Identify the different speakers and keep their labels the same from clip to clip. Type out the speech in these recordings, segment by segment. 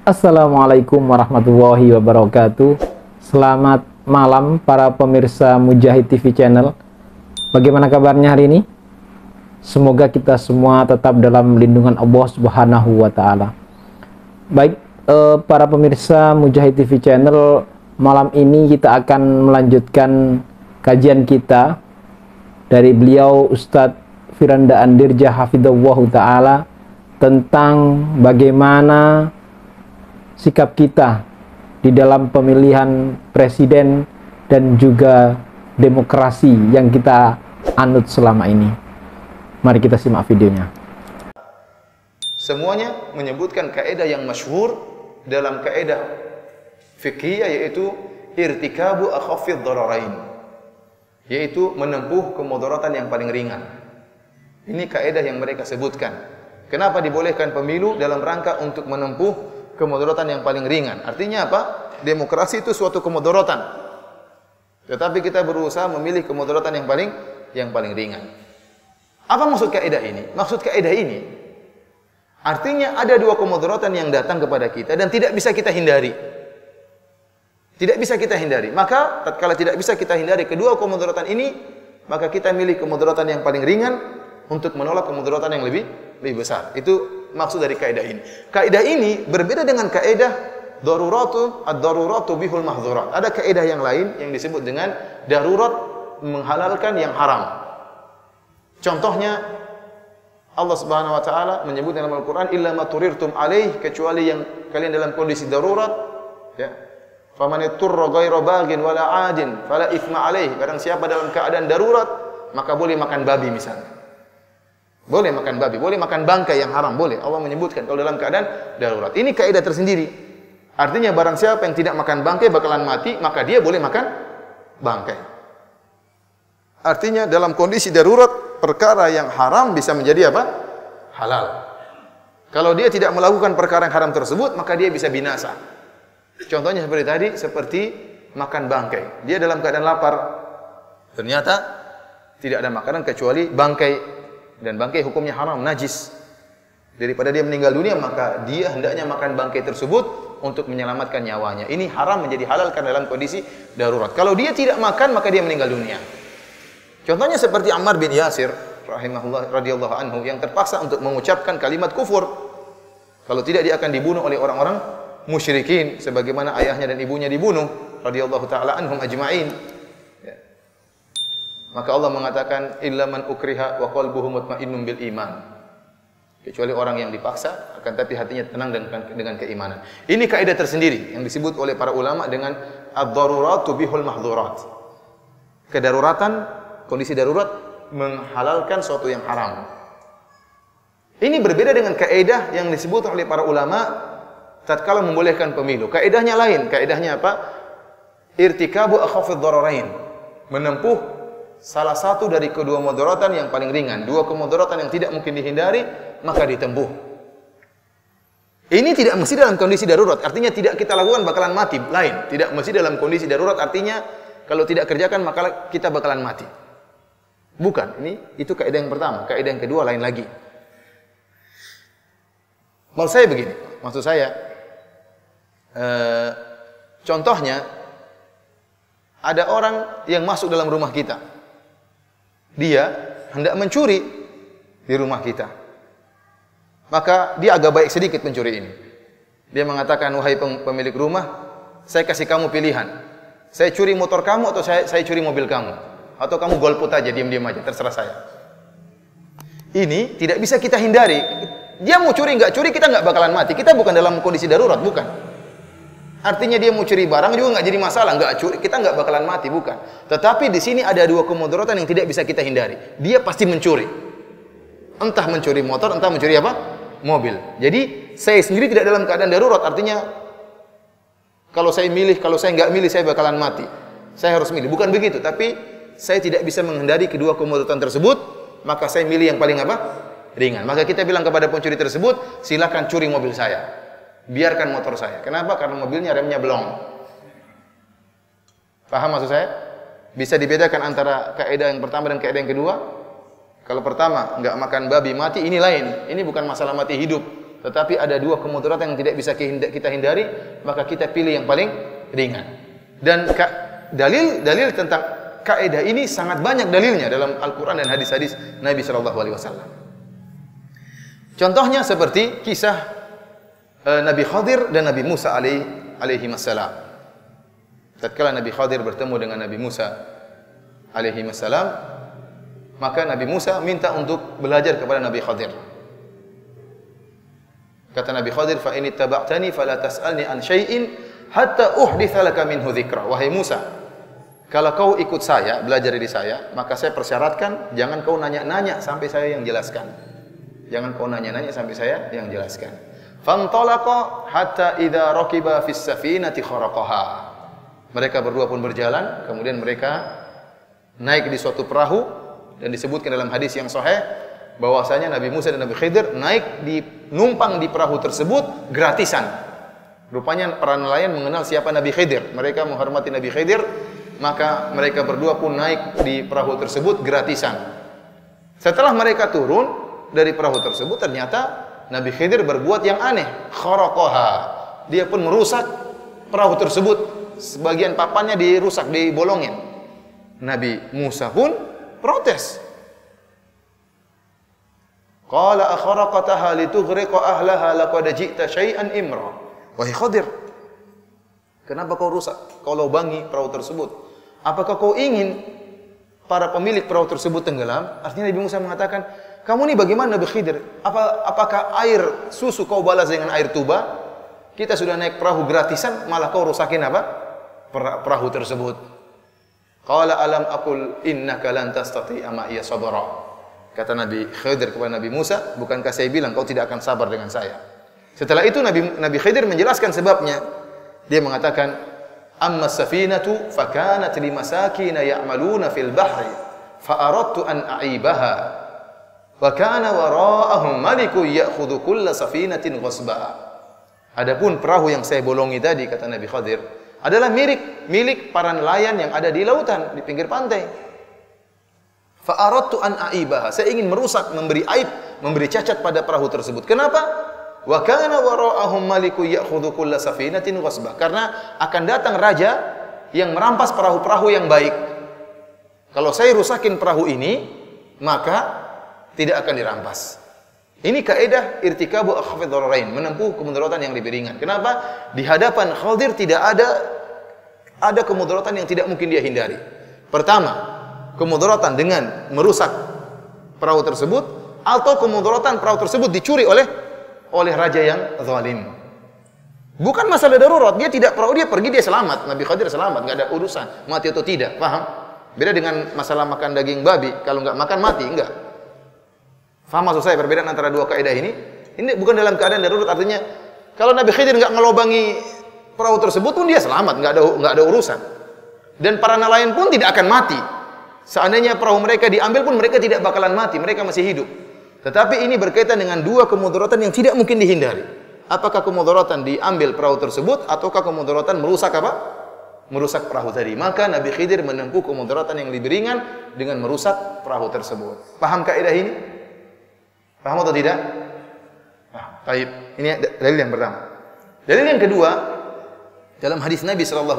Speaker 1: Assalamualaikum warahmatullahi wabarakatuh. Selamat malam para pemirsa Mujahid TV Channel. Bagaimana kabarnya hari ini? Semoga kita semua tetap dalam lindungan Allah Subhanahu wa taala. Baik, para pemirsa Mujahid TV Channel, malam ini kita akan melanjutkan kajian kita dari beliau Ustadz Firanda Andirja Hafidhahullah taala tentang bagaimana sikap kita di dalam pemilihan presiden dan juga demokrasi yang kita anut selama ini. Mari kita simak videonya.
Speaker 2: Semuanya menyebutkan kaidah yang masyhur dalam kaidah fikih, yaitu irtikabu akhafid dararain, yaitu menempuh kemudaratan yang paling ringan. Ini kaidah yang mereka sebutkan. Kenapa dibolehkan pemilu? Dalam rangka untuk menempuh kemudaratan yang paling ringan. Artinya apa? Demokrasi itu suatu kemudaratan, tetapi kita berusaha memilih kemudaratan yang paling ringan. Apa maksud kaidah ini? Maksud kaidah ini artinya ada dua kemudaratan yang datang kepada kita dan tidak bisa kita hindari. Tidak bisa kita hindari. Maka tatkala tidak bisa kita hindari kedua kemudaratan ini, maka kita milih kemudaratan yang paling ringan untuk menolak kemudaratan yang lebih besar. Itu maksud dari kaidah ini. Kaidah ini berbeda dengan kaidah ad-daruratu bihul mahdzurat. Ada kaidah yang lain yang disebut dengan darurat menghalalkan yang haram. Contohnya Allah Subhanahu wa taala menyebut dalam Al-Qur'an illa ma turirtum alaih, kecuali yang kalian dalam kondisi darurat, ya. Faman iturra ghairu baghin wala 'adin fala itsma alaih. Barang siapa dalam keadaan darurat, maka boleh makan babi misalnya. Boleh makan babi, boleh makan bangkai yang haram, boleh. Allah menyebutkan kalau dalam keadaan darurat. Ini kaidah tersendiri. Artinya barang siapa yang tidak makan bangkai bakalan mati, maka dia boleh makan bangkai. Artinya dalam kondisi darurat, perkara yang haram bisa menjadi apa? Halal. Kalau dia tidak melakukan perkara yang haram tersebut, maka dia bisa binasa. Contohnya seperti tadi, seperti makan bangkai. Dia dalam keadaan lapar, ternyata tidak ada makanan kecuali bangkai. Dan bangkai hukumnya haram, najis. Daripada dia meninggal dunia, maka dia hendaknya makan bangkai tersebut untuk menyelamatkan nyawanya. Ini haram menjadi halal karena dalam kondisi darurat. Kalau dia tidak makan, maka dia meninggal dunia. Contohnya seperti Ammar bin Yasir rahimahullah radhiyallahu anhu yang terpaksa untuk mengucapkan kalimat kufur. Kalau tidak, dia akan dibunuh oleh orang-orang musyrikin sebagaimana ayahnya dan ibunya dibunuh radhiyallahu taala anhum ajma'in. Maka Allah mengatakan illa man ukriha wa qalbuhu mutmainnun bil iman. Kecuali orang yang dipaksa akan tapi hatinya tenang dengan keimanan. Ini kaidah tersendiri yang disebut oleh para ulama dengan ad-daruratu bihul mahdzurat. Kedaruratan, kondisi darurat menghalalkan sesuatu yang haram. Ini berbeda dengan kaidah yang disebut oleh para ulama tatkala membolehkan pemilu. Kaidahnya lain. Kaidahnya apa? Irtikabu akhafid dararain. Menempuh salah satu dari kedua mudaratan yang paling ringan. Dua kemudaratan yang tidak mungkin dihindari, maka ditempuh. Ini tidak mesti dalam kondisi darurat, artinya tidak kita lakukan bakalan mati. Lain, tidak mesti dalam kondisi darurat, artinya kalau tidak kerjakan maka kita bakalan mati. Bukan, itu kaidah yang pertama. Kaidah yang kedua lain lagi. Maksud saya contohnya ada orang yang masuk dalam rumah kita. Dia hendak mencuri di rumah kita. Maka dia agak baik sedikit pencuri ini. Dia mengatakan, wahai pemilik rumah, saya kasih kamu pilihan. Saya curi motor kamu atau saya curi mobil kamu. Atau kamu golput aja, diam-diam aja, terserah saya. Ini tidak bisa kita hindari. Dia mau curi, nggak curi, kita nggak bakalan mati. Kita bukan dalam kondisi darurat, bukan. Artinya dia mau curi barang juga nggak jadi masalah, nggak curi, kita nggak bakalan mati, bukan. Tetapi di sini ada dua kemudaratan yang tidak bisa kita hindari. Dia pasti mencuri, entah mencuri motor, entah mencuri apa, mobil. Jadi saya sendiri tidak dalam keadaan darurat. Artinya kalau saya nggak milih, saya bakalan mati. Saya harus milih, bukan begitu. Tapi saya tidak bisa menghindari kedua kemudaratan tersebut, maka saya milih yang paling apa, ringan. Maka kita bilang kepada pencuri tersebut, silakan curi mobil saya. Biarkan motor saya. Kenapa? Karena mobilnya remnya belum. Paham maksud saya? Bisa dibedakan antara kaidah yang pertama dan kaidah yang kedua? Kalau pertama, enggak makan babi mati, ini lain. Ini bukan masalah mati hidup. tetapi ada dua kemudaratan yang tidak bisa kita hindari, maka kita pilih yang paling ringan. Dan dalil tentang kaidah ini sangat banyak dalilnya dalam Al-Quran dan hadis-hadis Nabi SAW. Contohnya seperti kisah Nabi Khadir dan Nabi Musa alaihi wassalam. Tatkala Nabi Khadir bertemu dengan Nabi Musa alaihi wassalam, maka Nabi Musa minta untuk belajar kepada Nabi Khadir. Kata Nabi Khadir, "Fa in ittaba'tani fala tas'alni an syai'in hatta uhditsa laka minhu dzikra." Wahai Musa, kalau kau ikut saya, belajar dari saya, maka saya persyaratkan jangan kau nanya-nanya sampai saya yang jelaskan. Jangan kau nanya-nanya sampai saya yang jelaskan. Fantalaqa hatta idza raqiba fis safinati kharaqaha. Mereka berdua pun berjalan, kemudian mereka naik di suatu perahu, dan disebutkan dalam hadis yang sahih bahwasanya Nabi Musa dan Nabi Khidir numpang di perahu tersebut gratisan. Rupanya para nelayan mengenal siapa Nabi Khidir. Mereka menghormati Nabi Khidir, maka mereka berdua pun naik di perahu tersebut gratisan. Setelah mereka turun dari perahu tersebut, ternyata Nabi Khidir berbuat yang aneh. Kharaqaha. Dia pun merusak perahu tersebut. Sebagian papannya dirusak, dibolongin. Nabi Musa pun protes. Qala akharaqataha litughriqa ahlaha laqad ji'ta syai'an imra. Wahai Khadir, kenapa kau rusak? Kau lubangi perahu tersebut. Apakah kau ingin para pemilik perahu tersebut tenggelam? Artinya Nabi Musa mengatakan, kamu ini bagaimana Nabi Khidir? Apakah air susu kau balas dengan air tuba? Kita sudah naik perahu gratisan, malah kau rusakin apa? Perahu tersebut. Qala alam aqul innaka lan tastati'a ma'iya sabra. Kata Nabi Khidir kepada Nabi Musa, bukankah saya bilang kau tidak akan sabar dengan saya? Setelah itu Nabi Khidir menjelaskan sebabnya. Dia mengatakan, amma safinatu fakanat limasakina ya'maluna fil bahri fa aradtu an a'ibaha wa kana wara'ahum malikun ya'khudhu kulla safinatin ghasba. Adapun perahu yang saya bolongi tadi, kata Nabi Khidir, adalah milik para nelayan yang ada di lautan, di pinggir pantai. Fa aradtu an a'ibaha. Saya ingin merusak, memberi aib, memberi cacat pada perahu tersebut. Kenapa? Wa kana wara'ahum malikun ya'khudhu kulla safinatin ghasba. Karena akan datang raja yang merampas perahu-perahu yang baik. Kalau saya rusakin perahu ini, maka tidak akan dirampas. Ini kaidah irtikabu akhafid dhararain, menempuh kemudaratan yang lebih ringan. Kenapa? Di hadapan Khadir tidak ada kemudaratan yang tidak mungkin dia hindari. Pertama, kemudaratan dengan merusak perahu tersebut, atau kemudaratan perahu tersebut dicuri oleh raja yang zalim. Bukan masalah darurat, dia tidak perahu dia pergi dia selamat, Nabi Khadir selamat, enggak ada urusan mati atau tidak, paham? Beda dengan masalah makan daging babi, kalau enggak makan mati, enggak. Faham maksud saya perbedaan antara dua kaidah ini? Ini bukan dalam keadaan darurat, artinya kalau Nabi Khidir enggak ngelobangi perahu tersebut pun dia selamat, enggak ada urusan. Dan para nelayan pun tidak akan mati. Seandainya perahu mereka diambil pun mereka tidak bakalan mati, mereka masih hidup. Tetapi ini berkaitan dengan dua kemudaratan yang tidak mungkin dihindari. Apakah kemudaratan diambil perahu tersebut ataukah kemudaratan merusak apa? Merusak perahu tadi. Maka Nabi Khidir menempuh kemudaratan yang lebih ringan dengan merusak perahu tersebut. Paham kaidah ini? Paham atau tidak? Baik. Ini dalil yang pertama. Dalil yang kedua, dalam hadis Nabi SAW,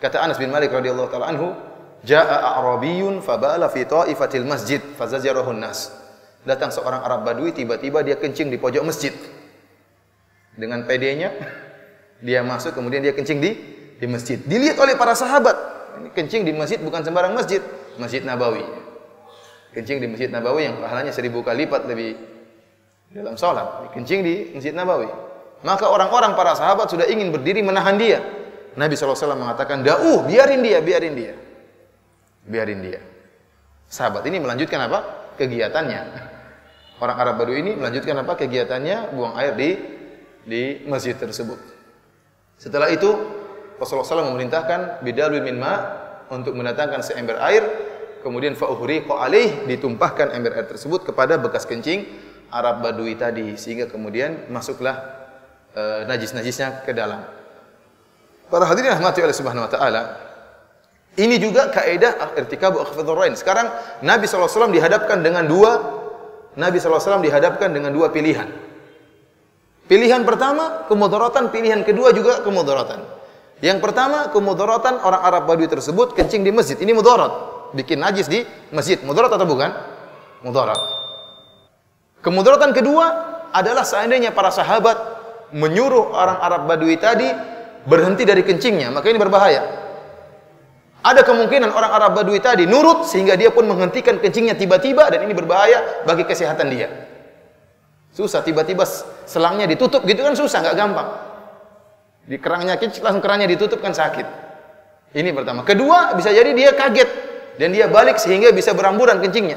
Speaker 2: kata Anas bin Malik radhiyallahu taala anhu, jaa a'rabiyyun fabala fi ta'ifatil masjid fazajarahu an-nas. Datang seorang Arab Badui, tiba-tiba dia kencing di pojok masjid. Dengan pedenya dia masuk, kemudian dia kencing di masjid. Dilihat oleh para sahabat. Ini kencing di masjid bukan sembarang masjid, Masjid Nabawi. Kencing di Masjid Nabawi yang pahalanya 1000 kali lipat lebih dalam salat. Kencing di Masjid Nabawi. Maka orang-orang para sahabat sudah ingin berdiri menahan dia. Nabi SAW mengatakan, "Da'uh, biarin dia. Biarin dia." Sahabat ini melanjutkan apa? Kegiatannya. Orang Arab Badui ini melanjutkan apa? Kegiatannya, buang air di masjid tersebut. Setelah itu Rasulullah SAW memerintahkan bidalwin min ma, untuk mendatangkan seember air, kemudian fa'uhriqa alaih, ditumpahkan ember air tersebut kepada bekas kencing Arab Badui tadi, sehingga kemudian masuklah najis-najisnya ke dalam. Para hadirin rahmati Allah Subhanahu wa taala, ini juga kaidah irtikabu akhfadh dhararain. Sekarang Nabi SAW dihadapkan dengan dua Nabi SAW dihadapkan dengan dua pilihan. Pilihan pertama, kemudaratan. Pilihan kedua juga kemudaratan. Yang pertama, kemudaratan orang Arab Badui tersebut kencing di masjid. Ini mudarat. Bikin najis di masjid. Mudarat atau bukan? Mudarat. Kemudaratan kedua adalah seandainya para sahabat menyuruh orang Arab Badui tadi berhenti dari kencingnya. Maka ini berbahaya. Ada kemungkinan orang Arab Badui tadi nurut sehingga dia pun menghentikan kencingnya tiba-tiba, dan ini berbahaya bagi kesehatan dia. Susah, tiba-tiba selangnya ditutup gitu kan susah, nggak gampang. Di kerangnya kencing langsung kerangnya ditutup kan sakit. Ini pertama. Kedua, bisa jadi dia kaget dan dia balik sehingga bisa beramburan kencingnya.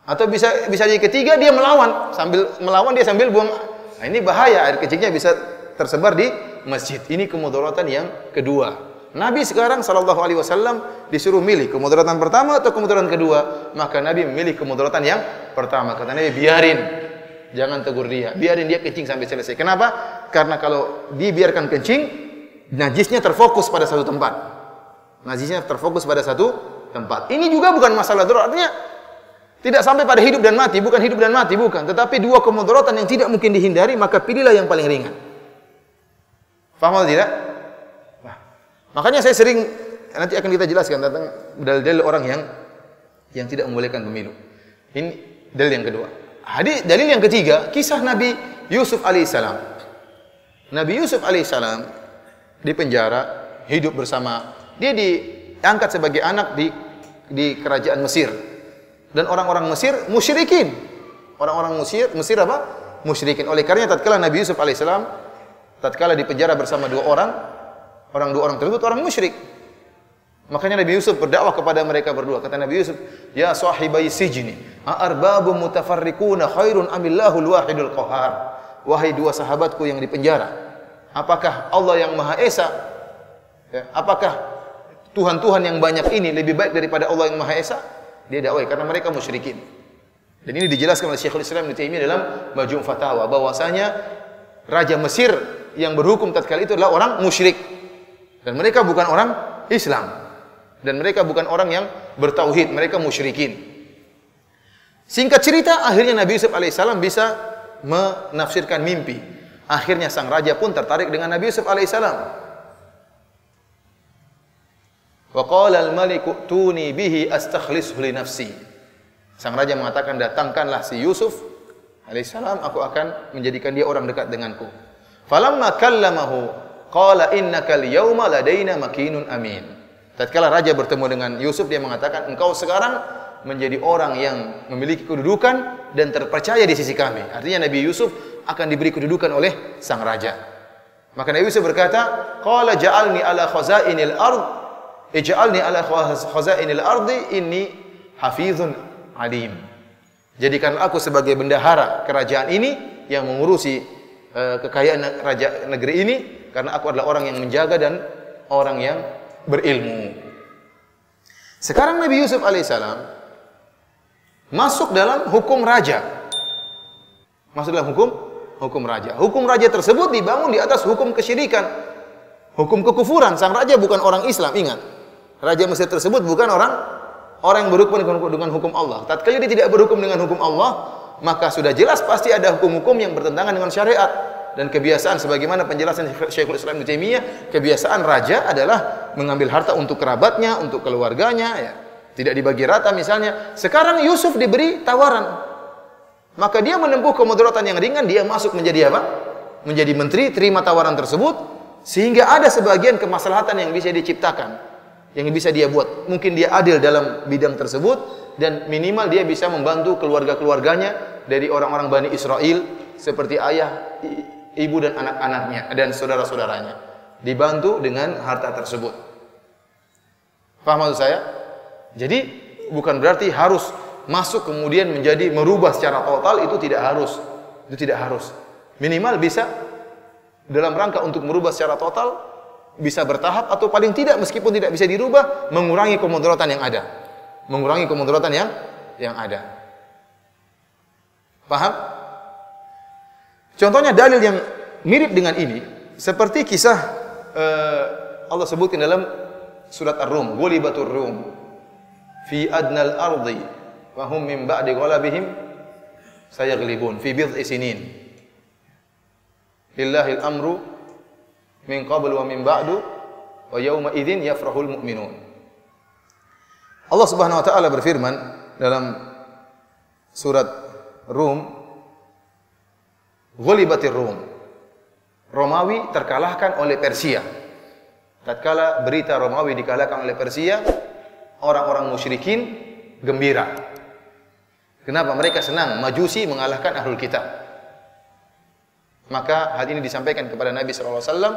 Speaker 2: Atau bisa jadi ketiga dia melawan, sambil melawan dia sambil buang. Nah, ini bahaya, air kencingnya bisa tersebar di masjid. Ini kemudaratan yang kedua. Nabi sekarang SAW disuruh milih kemudaratan pertama atau kemudaratan kedua. Maka Nabi memilih kemudaratan yang pertama. Kata Nabi, biarin, jangan tegur dia, biarin dia kencing sampai selesai. Kenapa? Karena kalau dibiarkan kencing, najisnya terfokus pada satu tempat. Najisnya terfokus pada satu tempat. Ini juga bukan masalah darurat. Artinya tidak sampai pada hidup dan mati, bukan hidup dan mati, bukan. Tetapi dua kemudaratan yang tidak mungkin dihindari, maka pilihlah yang paling ringan. Faham atau tidak? Makanya saya sering, nanti akan kita jelaskan tentang dalil-dalil orang yang tidak membolehkan pemilu. Ini dalil yang kedua. Dalil yang ketiga, kisah Nabi Yusuf alaihissalam. Nabi Yusuf alaihissalam di penjara, hidup bersama. Dia diangkat sebagai anak di kerajaan Mesir. Dan orang-orang Mesir musyrikin. Orang-orang Mesir apa? Musyrikin. Oleh karenanya tatkala Nabi Yusuf alaihissalam tatkala di penjara bersama dua orang tersebut orang musyrik. Makanya Nabi Yusuf berdakwah kepada mereka berdua. Kata Nabi Yusuf, "Ya sahibai sijni, a'arbabun mutafarriquna khairun amillahul wahidul qahar." Wahai dua sahabatku yang di penjara, apakah Allah yang Maha Esa? Apakah Tuhan-Tuhan yang banyak ini lebih baik daripada Allah yang Maha Esa? Dia dakwah karena mereka musyrikin. Dan ini dijelaskan oleh Syekhul Islam Ibnu Taimiyah dalam Majmu' Fatawa bahwasanya raja Mesir yang berhukum tatkala itu adalah orang musyrik. Dan mereka bukan orang Islam. Dan mereka bukan orang yang bertauhid, mereka musyrikin. Singkat cerita, akhirnya Nabi Yusuf alaihissalam bisa menafsirkan mimpi. Akhirnya sang raja pun tertarik dengan Nabi Yusuf alaihissalam. Wa qala al-maliku tuni bihi astakhlishu li nafsi. Sang raja mengatakan, datangkanlah si Yusuf alaihissalam, aku akan menjadikan dia orang dekat denganku. Falamma kallamahu qala innaka al-yawma ladaina makinun amin. Tatkala raja bertemu dengan Yusuf, dia mengatakan, engkau sekarang menjadi orang yang memiliki kedudukan dan terpercaya di sisi kami. Artinya Nabi Yusuf akan diberi kedudukan oleh sang raja. Maka Nabi Yusuf berkata, qala ja'alni ala khazainil ard, ij'alni ala khazainil ardi inni hafizun alim. Jadikan aku sebagai bendahara kerajaan ini yang mengurusi kekayaan raja negeri ini, karena aku adalah orang yang menjaga dan orang yang berilmu. Sekarang Nabi Yusuf alaihissalam masuk dalam hukum raja. Masuk dalam hukum raja. Hukum raja tersebut dibangun di atas hukum kesyirikan, hukum kekufuran. Sang raja bukan orang Islam, ingat. Raja Mesir tersebut bukan orang yang berhukum dengan hukum Allah. Tatkala dia tidak berhukum dengan hukum Allah, maka sudah jelas pasti ada hukum-hukum yang bertentangan dengan syariat. Dan kebiasaan sebagaimana penjelasan Syekhul Islam Ibnu Taimiyah, kebiasaan raja adalah mengambil harta untuk kerabatnya, untuk keluarganya, ya. Tidak dibagi rata misalnya. Sekarang Yusuf diberi tawaran. Maka dia menempuh kemudaratan yang ringan, dia masuk menjadi apa? Menjadi menteri, terima tawaran tersebut, sehingga ada sebagian kemaslahatan yang bisa diciptakan, yang bisa dia buat. Mungkin dia adil dalam bidang tersebut, dan minimal dia bisa membantu keluarga-keluarganya dari orang-orang Bani Israel, seperti ayah, ibu dan anak-anaknya dan saudara-saudaranya, dibantu dengan harta tersebut. Paham maksud saya? Jadi bukan berarti harus masuk kemudian menjadi merubah secara total, itu tidak harus. Itu tidak harus. Minimal bisa dalam rangka untuk merubah secara total, bisa bertahap, atau paling tidak meskipun tidak bisa dirubah, mengurangi kemudaratan yang ada. Mengurangi kemudaratan yang ada. Paham? Contohnya dalil yang mirip dengan ini, seperti kisah Allah sebutkan dalam surat Ar-Rum, "Ghulibatur Rum fi adnal ardi wa hum min ba'di ghalabihim sayaghlibun fi bid'i sinin. Lillahil amru min qabl wa min ba'du wa yawma idzin yafrahul mu'minun. Allah Subhanahu wa taala berfirman dalam surat Rum, ghulibatir Rum. Romawi terkalahkan oleh Persia. Tatkala berita Romawi dikalahkan oleh Persia, orang-orang musyrikin gembira. Kenapa? Mereka senang Majusi mengalahkan Ahlul Kitab. Maka hal ini disampaikan kepada Nabi sallallahu alaihi wasallam,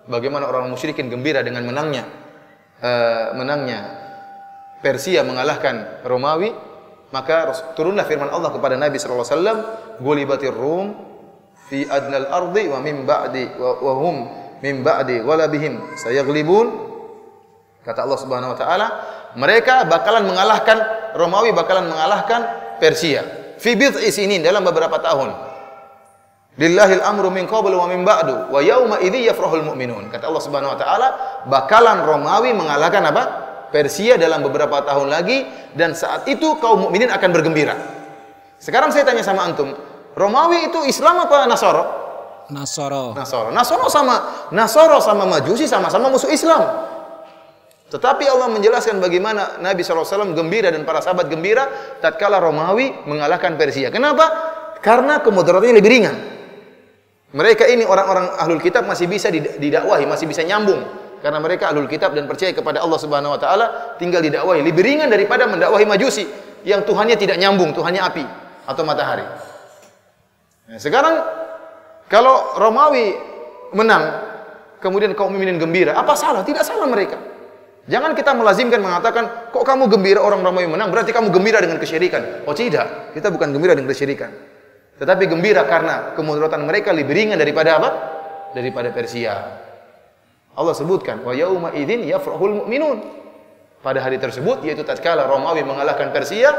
Speaker 2: bagaimana orang musyrikin gembira dengan menangnya Persia mengalahkan Romawi. Maka turunlah firman Allah kepada Nabi sallallahu alaihi wasallam, "Ghulibatir Rum fi adnal ardi wa min ba'di wa hum min ba'di ghalabihim sayaghlibun." Kata Allah Subhanahu wa taala, mereka bakalan mengalahkan Romawi, bakalan mengalahkan Persia fi bid'i sinin, dalam beberapa tahun. Lillahil amru min qablu wa min ba'du wa yauma idzi yafrahul mu'minun. Kata Allah Subhanahu wa taala, bakalan Romawi mengalahkan apa? Persia dalam beberapa tahun lagi, dan saat itu kaum mukminin akan bergembira. Sekarang saya tanya sama antum, Romawi itu Islam apa Nasoro?
Speaker 3: Nasoro.
Speaker 2: Nasoro sama Majusi sama-sama musuh Islam. Tetapi Allah menjelaskan bagaimana Nabi SAW gembira dan para sahabat gembira tatkala Romawi mengalahkan Persia. Kenapa? Karena kemudaratannya lebih ringan. Mereka ini orang-orang ahlul kitab masih bisa didakwahi, masih bisa nyambung. Karena mereka ahlul kitab dan percaya kepada Allah Subhanahu wa taala, tinggal didakwahi. Lebih ringan daripada mendakwahi Majusi yang Tuhannya tidak nyambung, Tuhannya api atau matahari. Nah, sekarang kalau Romawi menang, kemudian kaum mukminin gembira, apa salah? Tidak salah mereka. Jangan kita melazimkan mengatakan, kok kamu gembira orang Romawi menang, berarti kamu gembira dengan kesyirikan. Oh tidak, kita bukan gembira dengan kesyirikan. Tetapi gembira karena kemudaratan mereka lebih ringan daripada apa? Daripada Persia. Allah sebutkan, wa yauma idzin yafrahul mu'minun. Pada hari tersebut, yaitu tatkala Romawi mengalahkan Persia,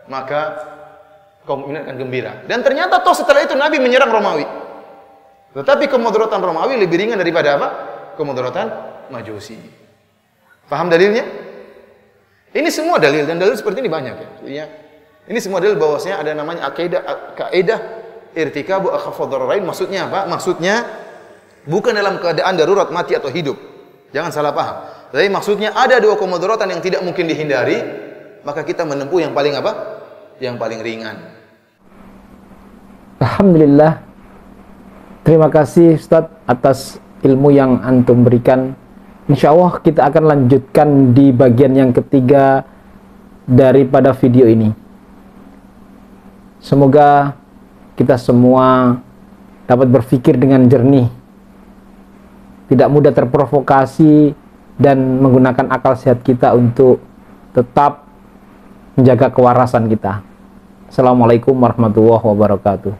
Speaker 2: maka kaum mukminin akan gembira. Dan ternyata toh setelah itu Nabi menyerang Romawi. Tetapi kemudaratan Romawi lebih ringan daripada apa? Kemudaratan Majusi. Paham dalilnya? Ini semua dalil, dan dalil seperti ini banyak ya. Ini semua dalil bahwasanya ada namanya kaidah irtikabu akhafad dararain. Maksudnya apa? Maksudnya bukan dalam keadaan darurat mati atau hidup. Jangan salah paham. Tapi maksudnya ada dua kemudaratan yang tidak mungkin dihindari, maka kita menempuh yang paling apa? Yang paling ringan.
Speaker 1: Alhamdulillah. Terima kasih Ustaz atas ilmu yang antum berikan. Insya Allah kita akan lanjutkan di bagian yang ketiga daripada video ini. Semoga kita semua dapat berpikir dengan jernih, tidak mudah terprovokasi, dan menggunakan akal sehat kita untuk tetap menjaga kewarasan kita. Assalamualaikum warahmatullahi wabarakatuh.